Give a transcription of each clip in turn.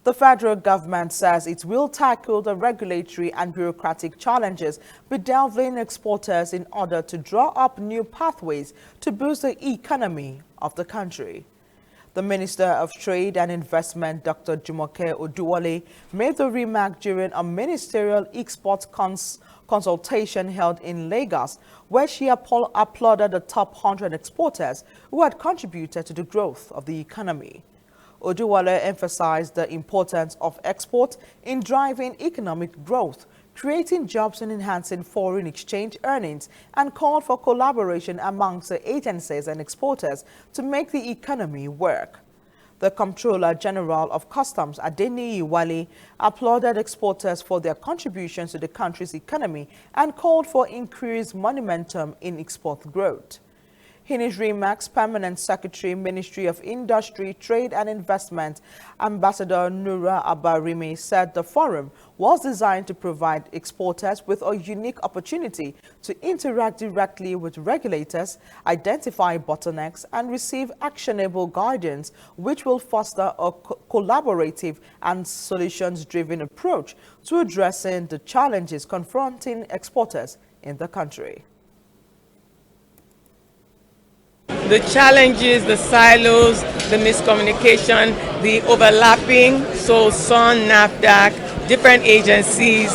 The federal government says it will tackle the regulatory and bureaucratic challenges bedeviling exporters in order to draw up new pathways to boost the economy of the country. The Minister of Trade and Investment, Dr. Jumoke Oduwole, made the remark during a ministerial export consultation held in Lagos, where she applauded the top 100 exporters who had contributed to the growth of the economy. Oduwole emphasized the importance of export in driving economic growth, creating jobs and enhancing foreign exchange earnings, and called for collaboration amongst the agencies and exporters to make the economy work. The Comptroller General of Customs, Adeniyi Wale, applauded exporters for their contributions to the country's economy and called for increased momentum in export growth. In his remarks, Permanent Secretary, Ministry of Industry, Trade and Investment, Ambassador Nura Abba Rimi said the forum was designed to provide exporters with a unique opportunity to interact directly with regulators, identify bottlenecks, and receive actionable guidance, which will foster a collaborative and solutions-driven approach to addressing the challenges confronting exporters in the country. The challenges, the silos, the miscommunication, the overlapping, so SON, NAFDAC, different agencies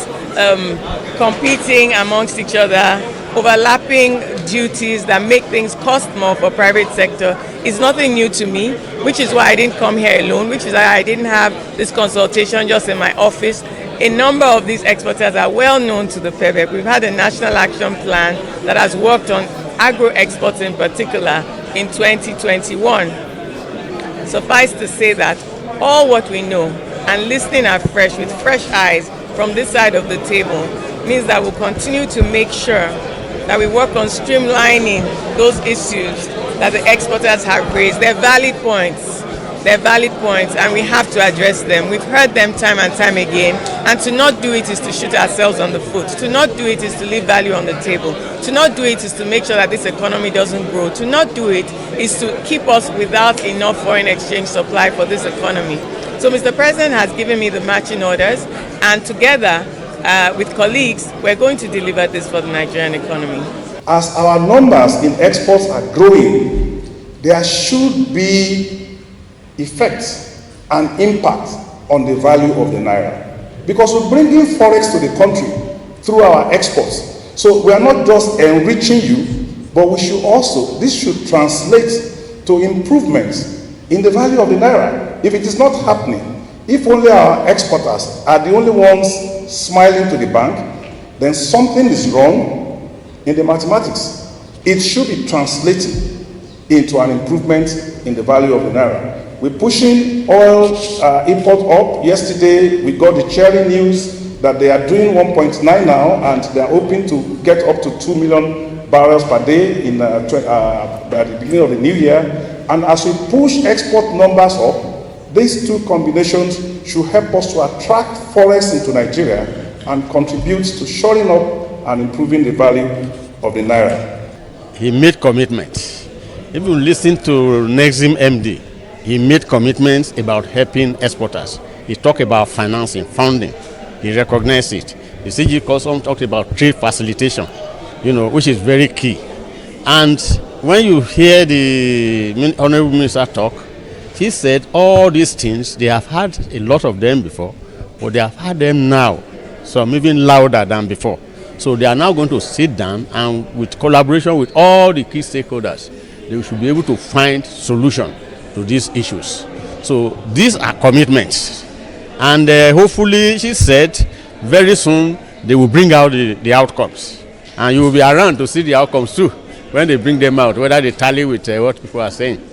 competing amongst each other, overlapping duties that make things cost more for private sector is nothing new to me, which is why I didn't come here alone, which is why I didn't have this consultation just in my office. A number of these exporters are well known to the PEVEC. We've had a national action plan that has worked on agro-exports in particular in 2021. Suffice to say that all what we know and listening afresh with fresh eyes from this side of the table means that we'll continue to make sure that we work on streamlining those issues that the exporters have raised. They're valid points, and we have to address them. We've heard them time and time again, and to not do it is to shoot ourselves on the foot. To not do it is to leave value on the table. To not do it is to make sure that this economy doesn't grow. To not do it is to keep us without enough foreign exchange supply for this economy. So Mr. President has given me the matching orders, and together with colleagues, we're going to deliver this for the Nigerian economy. As our numbers in exports are growing, there should be effects and impact on the value of the naira, because we're bringing forex to the country through our exports. So we are not just enriching you, but we should also, this should translate to improvements in the value of the naira. If it is not happening, if only our exporters are the only ones smiling to the bank, then something is wrong in the mathematics. It should be translated into an improvement in the value of the naira. We're pushing oil import up. Yesterday, we got the cheering news that they are doing 1.9 now, and they are hoping to get up to 2 million barrels per day at the beginning of the new year. And as we push export numbers up, these two combinations should help us to attract forex into Nigeria and contribute to shoring up and improving the value of the naira. He made commitments. If you listen to Nexim MD, he made commitments about helping exporters. He talked about financing, funding. He recognized it. The CG Customs talked about trade facilitation, which is very key. And when you hear the Honorable Minister talk, he said all these things, they have had a lot of them before, but they have had them now, some even louder than before. So they are now going to sit down and with collaboration with all the key stakeholders, they should be able to find solutions to these issues. So these are commitments, and hopefully, she said, very soon they will bring out the outcomes, and you will be around to see the outcomes too when they bring them out, whether they tally with what people are saying.